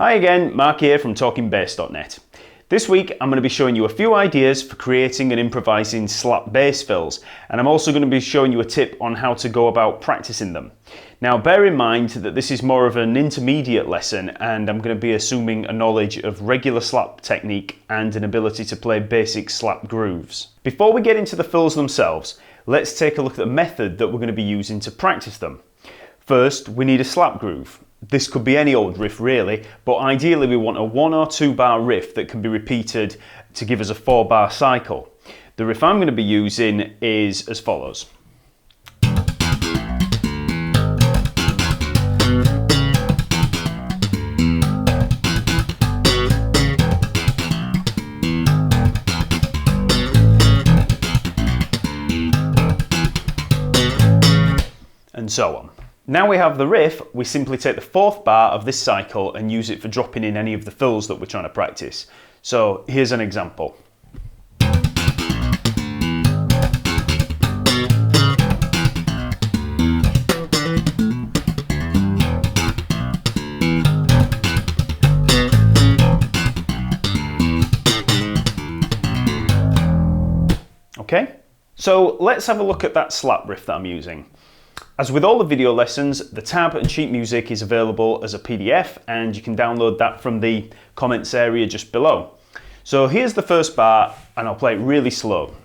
Hi again, Mark here from talkingbass.net. This week I'm going to be showing you a few ideas for creating and improvising slap bass fills, and I'm also going to be showing you a tip on how to go about practicing them. Now bear in mind that this is more of an intermediate lesson and I'm going to be assuming a knowledge of regular slap technique and an ability to play basic slap grooves. Before we get into the fills themselves, let's take a look at the method that we're going to be using to practice them. First, we need a slap groove. This could be any old riff really, but ideally we want a 1 or 2 bar riff that can be repeated to give us a 4 bar cycle. The riff I'm going to be using is as follows. And so on. Now we have the riff, we simply take the 4th bar of this cycle and use it for dropping in any of the fills that we're trying to practice. So here's an example. Okay, so let's have a look at that slap riff that I'm using. As with all the video lessons, the tab and sheet music is available as a PDF and you can download that from the comments area just below. So here's the first bar and I'll play it really slow.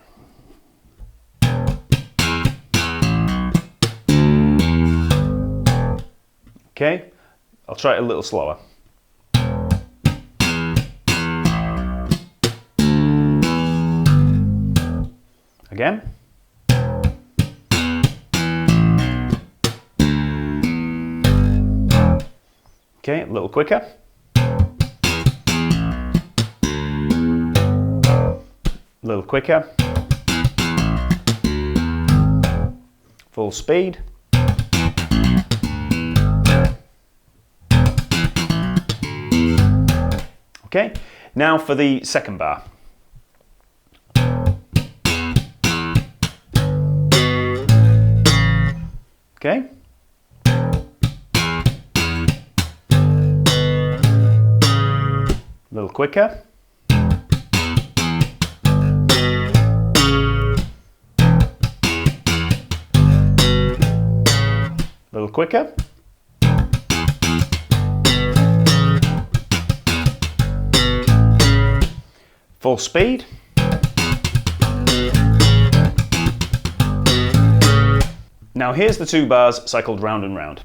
Okay, I'll try it a little slower. Again. Okay, a little quicker. A little quicker. Full speed. Okay, now for the second bar. Okay. A little quicker. A little quicker. Full speed. Now here's the 2 bars cycled round and round.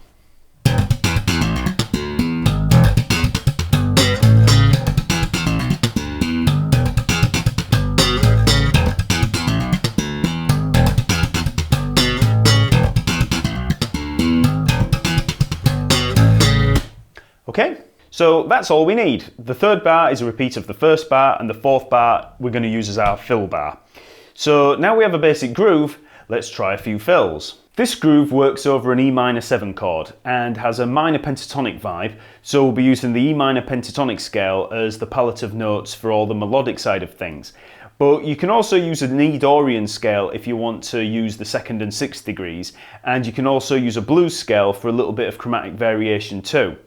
Okay, so that's all we need. The 3rd bar is a repeat of the 1st bar and the 4th bar we're going to use as our fill bar. So now we have a basic groove, let's try a few fills. This groove works over an E minor 7 chord and has a minor pentatonic vibe, so we'll be using the E minor pentatonic scale as the palette of notes for all the melodic side of things. But you can also use an E Dorian scale if you want to use the 2nd and 6th degrees, and you can also use a blues scale for a little bit of chromatic variation too.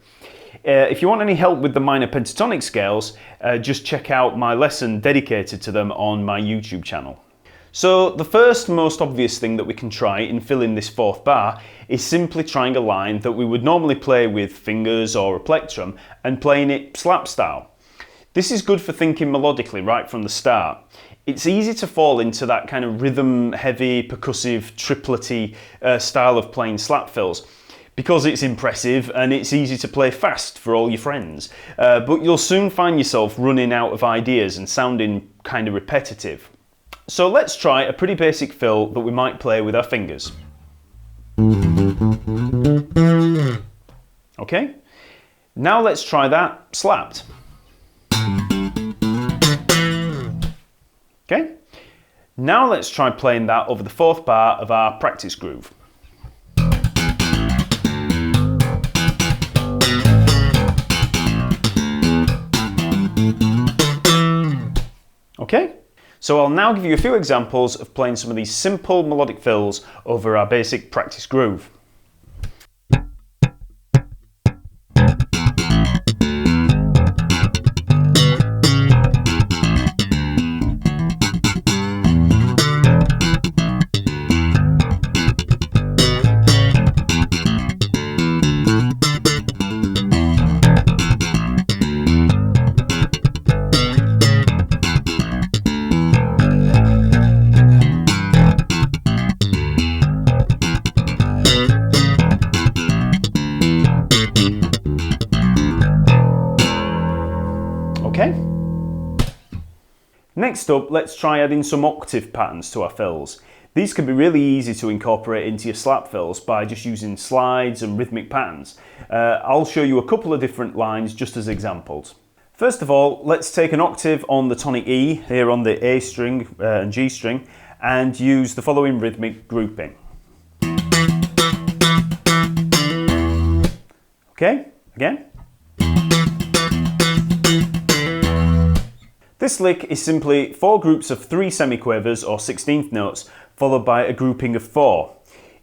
If you want any help with the minor pentatonic scales, just check out my lesson dedicated to them on my YouTube channel. So the first most obvious thing that we can try in filling this 4th bar is simply trying a line that we would normally play with fingers or a plectrum and playing it slap style. This is good for thinking melodically right from the start. It's easy to fall into that kind of rhythm heavy, percussive, triplety style of playing slap fills, because it's impressive and it's easy to play fast for all your friends. But you'll soon find yourself running out of ideas and sounding kind of repetitive. So let's try a pretty basic fill that we might play with our fingers. Okay, now let's try that slapped. Okay, now let's try playing that over the 4th bar of our practice groove. Okay, so I'll now give you a few examples of playing some of these simple melodic fills over our basic practice groove. Next up, let's try adding some octave patterns to our fills. These can be really easy to incorporate into your slap fills by just using slides and rhythmic patterns. I'll show you a couple of different lines just as examples. First of all, let's take an octave on the tonic E, here on the A string and G string, and use the following rhythmic grouping. Okay, again. This lick is simply 4 groups of 3 semiquavers or 16th notes, followed by a grouping of 4.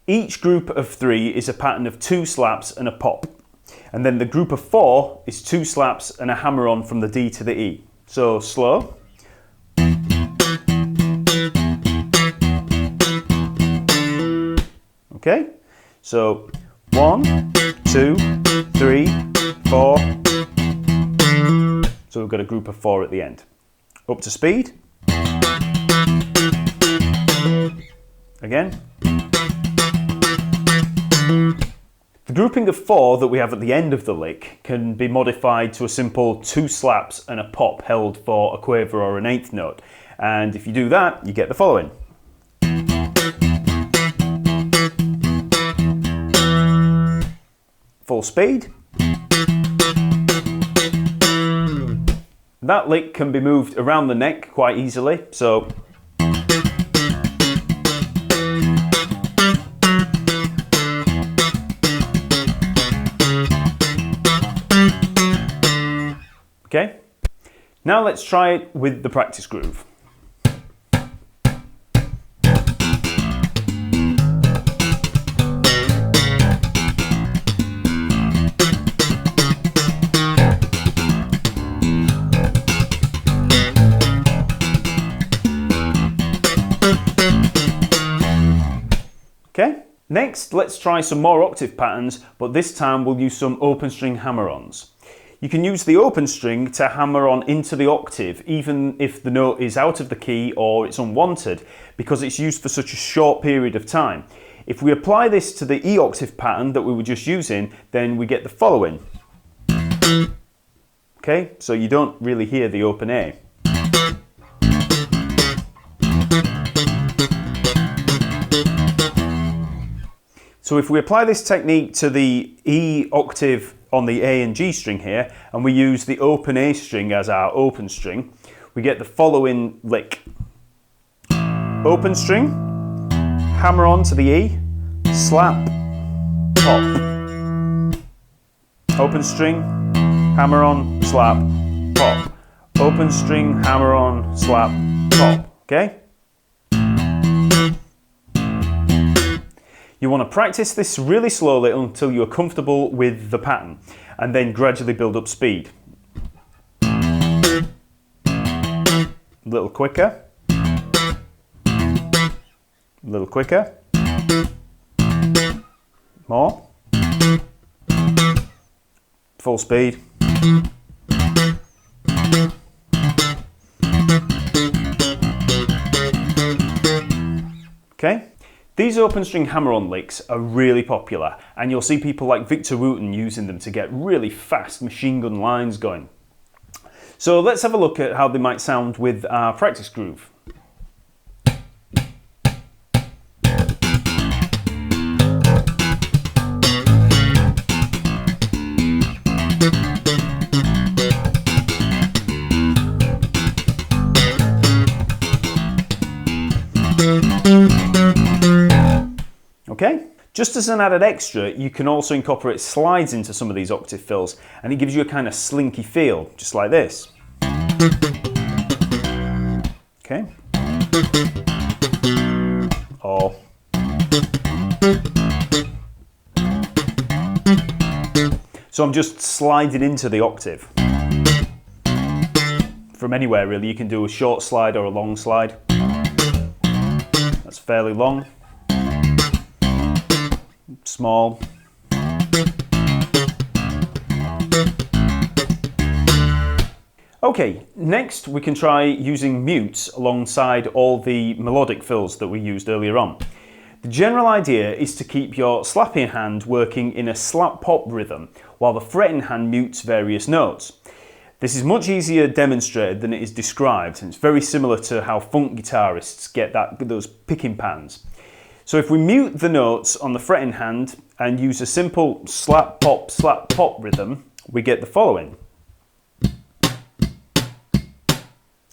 Each group of 3 is a pattern of 2 slaps and a pop. And then the group of 4 is 2 slaps and a hammer-on from the D to the E. So slow. Okay, so 1, 2, 3, 4. So we've got a group of 4 at the end. Up to speed. Again. The grouping of 4 that we have at the end of the lick can be modified to a simple 2 slaps and a pop held for a quaver or an 8th note. And if you do that, you get the following. Full speed. That lick can be moved around the neck quite easily, so okay. Now let's try it with the practice groove. Okay, next let's try some more octave patterns, but this time we'll use some open string hammer-ons. You can use the open string to hammer on into the octave even if the note is out of the key or it's unwanted, because it's used for such a short period of time. If we apply this to the E octave pattern that we were just using, then we get the following. Okay, so you don't really hear the open A. So if we apply this technique to the E octave on the A and G string here, and we use the open A string as our open string, we get the following lick. Open string, hammer on to the E, slap, pop. Open string, hammer on, slap, pop. Open string, hammer on, slap, pop. Okay? You want to practice this really slowly until you're comfortable with the pattern, and then gradually build up speed. A little quicker. A little quicker. More. Full speed. Okay? These open string hammer-on licks are really popular, and you'll see people like Victor Wooten using them to get really fast machine gun lines going. So let's have a look at how they might sound with our practice groove. Okay, just as an added extra, you can also incorporate slides into some of these octave fills, and it gives you a kind of slinky feel, just like this. Okay. Or so I'm just sliding into the octave. From anywhere really, you can do a short slide or a long slide. That's fairly long. Small. Okay, next we can try using mutes alongside all the melodic fills that we used earlier on. The general idea is to keep your slapping hand working in a slap pop rhythm while the fretting hand mutes various notes. This is much easier demonstrated than it is described, and it's very similar to how funk guitarists get those picking patterns. So if we mute the notes on the fretting hand and use a simple slap pop rhythm, we get the following.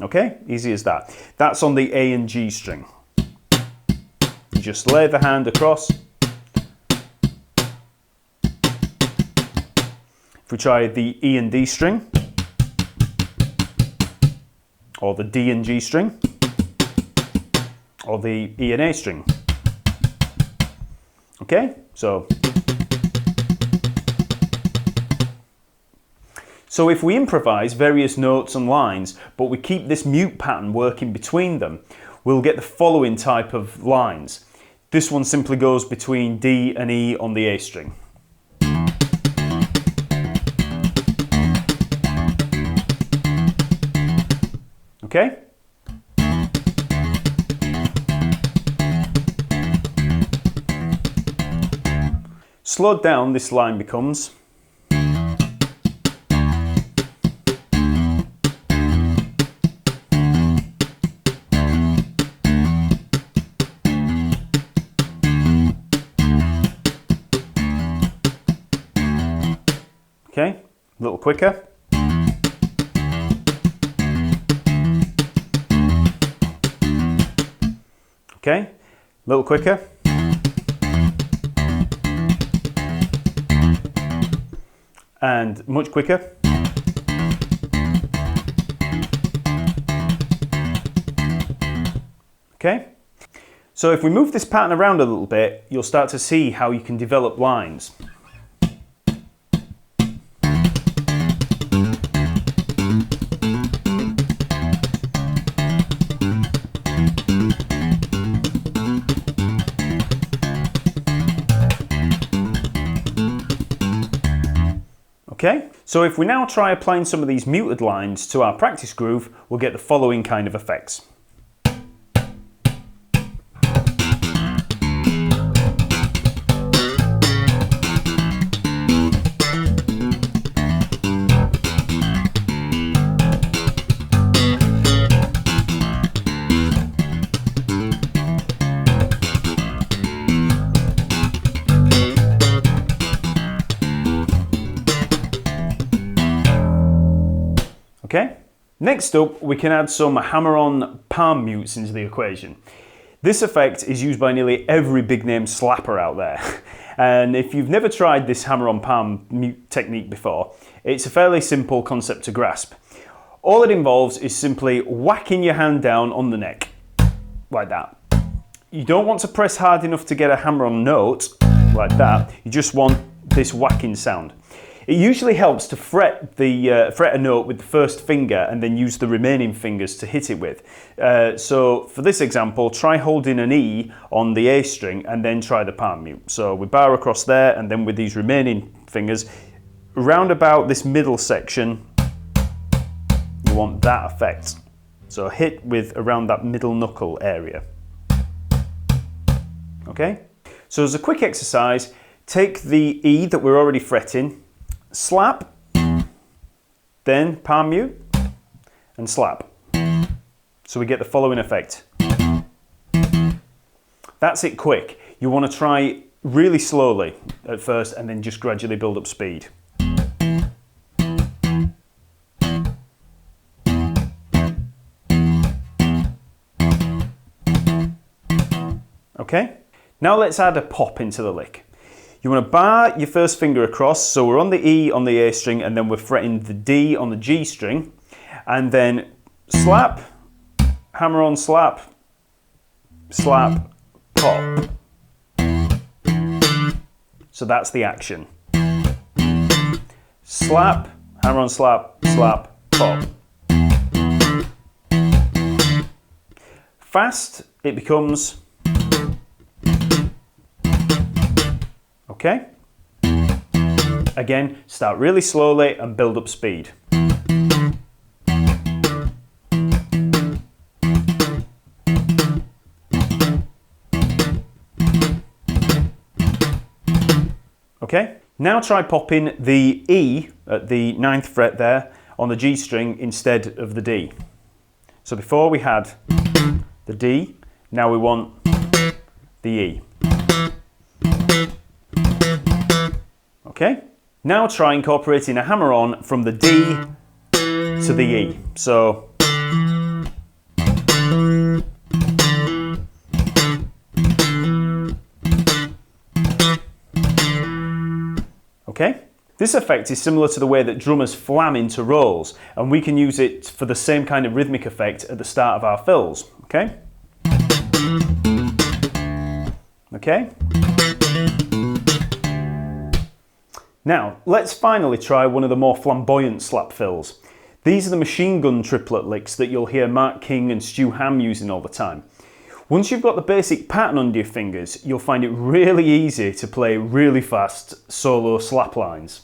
Okay, easy as that. That's on the A and G string. You just lay the hand across. If we try the E and D string, or the D and G string, or the E and A string. Okay, so if we improvise various notes and lines, but we keep this mute pattern working between them, we'll get the following type of lines. This one simply goes between D and E on the A string. Okay? Slowed down, this line becomes. Okay, a little quicker. Okay, a little quicker. And much quicker. Okay, so if we move this pattern around a little bit, you'll start to see how you can develop lines. Okay, so if we now try applying some of these muted lines to our practice groove, we'll get the following kind of effects. Okay. Next up, we can add some hammer-on palm mutes into the equation. This effect is used by nearly every big name slapper out there. And if you've never tried this hammer-on palm mute technique before, it's a fairly simple concept to grasp. All it involves is simply whacking your hand down on the neck, like that. You don't want to press hard enough to get a hammer-on note, like that. You just want this whacking sound. It usually helps to fret a note with the first finger and then use the remaining fingers to hit it with. So for this example, try holding an E on the A string and then try the palm mute. So we bar across there, and then with these remaining fingers, round about this middle section, you want that effect. So hit with around that middle knuckle area. Okay? So as a quick exercise, take the E that we're already fretting, slap, then palm mute, and slap. So we get the following effect. That's it quick. You want to try really slowly at first and then just gradually build up speed. Okay, now let's add a pop into the lick. You want to bar your first finger across, so we're on the E on the A string, and then we're fretting the D on the G string, and then slap, hammer on slap, slap, pop. So that's the action. Slap, hammer on slap, slap, pop. Fast, it becomes. Okay? Again, start really slowly and build up speed. Okay? Now try popping the E at the 9th fret there on the G string instead of the D. So before we had the D, now we want the E. Okay? Now try incorporating a hammer-on from the D to the E. So okay? This effect is similar to the way that drummers flam into rolls, and we can use it for the same kind of rhythmic effect at the start of our fills, okay? Okay? Now, let's finally try one of the more flamboyant slap fills. These are the machine gun triplet licks that you'll hear Mark King and Stu Hamm using all the time. Once you've got the basic pattern under your fingers, you'll find it really easy to play really fast solo slap lines.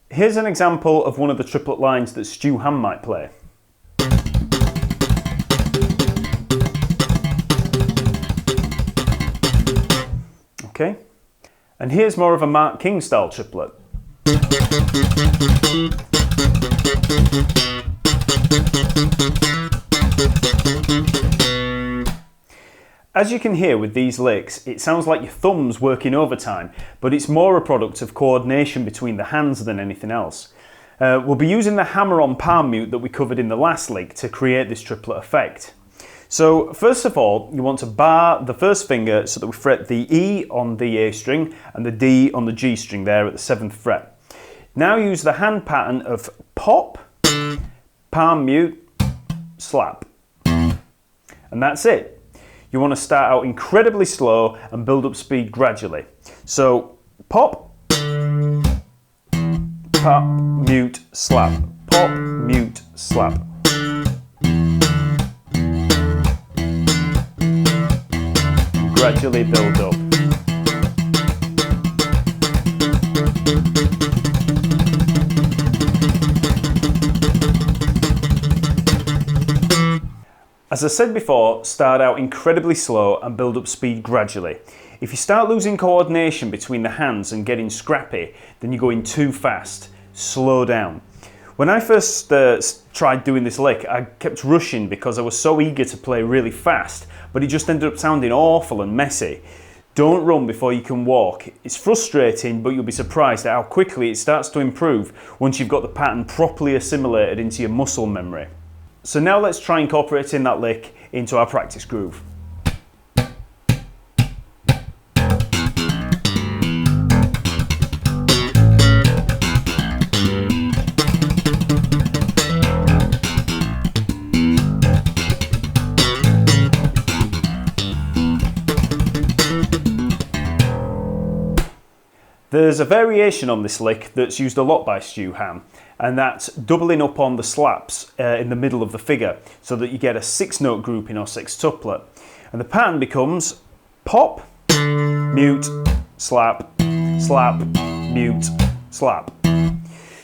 Here's an example of one of the triplet lines that Stu Hamm might play. Okay, and here's more of a Mark King style triplet. As you can hear with these licks, it sounds like your thumb's working overtime, but it's more a product of coordination between the hands than anything else. We'll be using the hammer-on palm mute that we covered in the last lick to create this triplet effect. So first of all, you want to bar the first finger so that we fret the E on the A string and the D on the G string there at the 7th fret. Now use the hand pattern of pop, palm mute, slap. And that's it. You want to start out incredibly slow and build up speed gradually. So pop, pop, mute, slap, pop, mute, slap. Gradually build up. As I said before, start out incredibly slow and build up speed gradually. If you start losing coordination between the hands and getting scrappy, then you're going too fast. Slow down. When I first tried doing this lick, I kept rushing because I was so eager to play really fast, but it just ended up sounding awful and messy. Don't run before you can walk. It's frustrating, but you'll be surprised at how quickly it starts to improve once you've got the pattern properly assimilated into your muscle memory. So now let's try incorporating that lick into our practice groove. There's a variation on this lick that's used a lot by Stu Hamm, and that's doubling up on the slaps in the middle of the figure so that you get a 6-note grouping or sextuplet. And the pattern becomes pop, mute, slap, slap, mute, slap.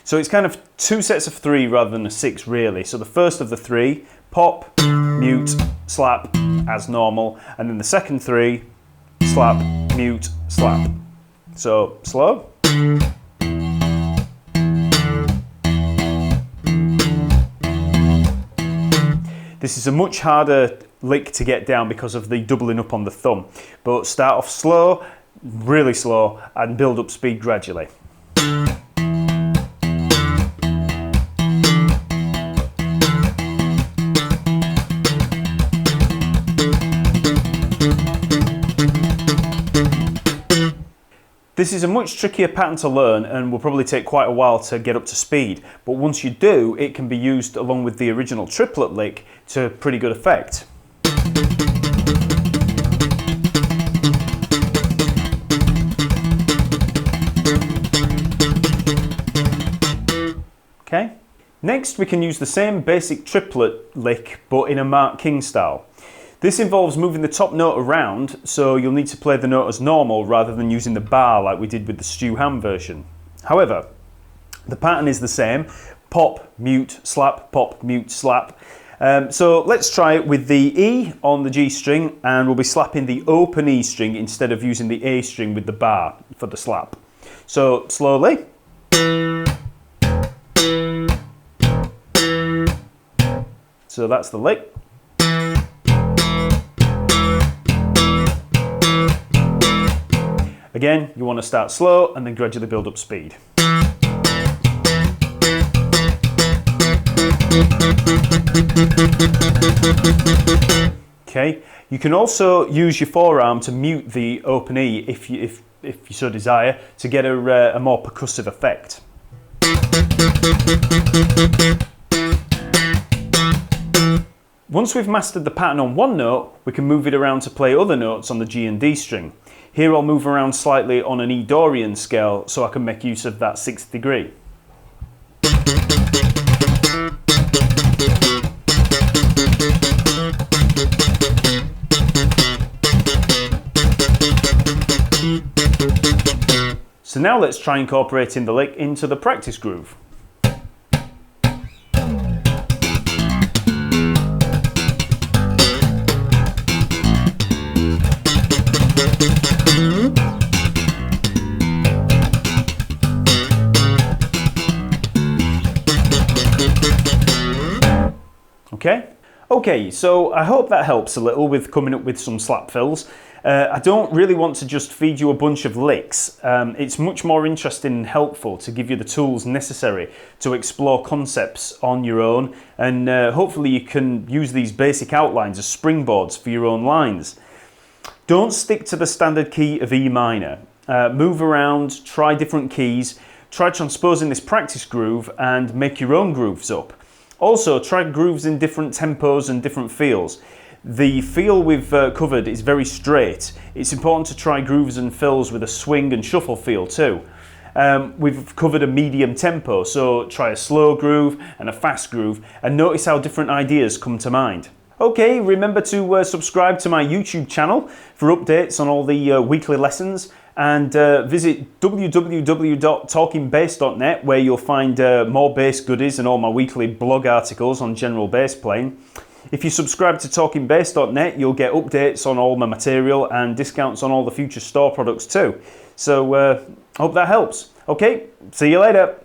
So it's kind of 2 sets of 3 rather than a 6 really. So the first of the 3, pop, mute, slap as normal, and then the second 3, slap, mute, slap. So, slow. This is a much harder lick to get down because of the doubling up on the thumb, but start off slow, really slow, and build up speed gradually. This is a much trickier pattern to learn and will probably take quite a while to get up to speed, but once you do, it can be used along with the original triplet lick to pretty good effect. Okay. Next we can use the same basic triplet lick but in a Mark King style. This involves moving the top note around, so you'll need to play the note as normal rather than using the bar like we did with the Stu Hamm version. However, the pattern is the same, pop, mute, slap, pop, mute, slap. So let's try it with the E on the G string, and we'll be slapping the open E string instead of using the A string with the bar for the slap. So slowly. So that's the lick. Again, you want to start slow and then gradually build up speed. Okay, you can also use your forearm to mute the open E if you so desire, to get a more percussive effect. Once we've mastered the pattern on one note, we can move it around to play other notes on the G and D string. Here I'll move around slightly on an E Dorian scale so I can make use of that 6th degree. So now let's try incorporating the lick into the practice groove. Okay, so I hope that helps a little with coming up with some slap fills. I don't really want to just feed you a bunch of licks. It's much more interesting and helpful to give you the tools necessary to explore concepts on your own, and hopefully you can use these basic outlines as springboards for your own lines. Don't stick to the standard key of E minor. Move around, try different keys, try transposing this practice groove and make your own grooves up. Also, try grooves in different tempos and different feels. The feel we've covered is very straight. It's important to try grooves and fills with a swing and shuffle feel too. We've covered a medium tempo, so try a slow groove and a fast groove and notice how different ideas come to mind. Okay, remember to subscribe to my YouTube channel for updates on all the weekly lessons, and visit www.talkingbass.net where you'll find more bass goodies and all my weekly blog articles on general bass playing. If you subscribe to talkingbass.net, you'll get updates on all my material and discounts on all the future store products too. So hope that helps. Okay, see you later.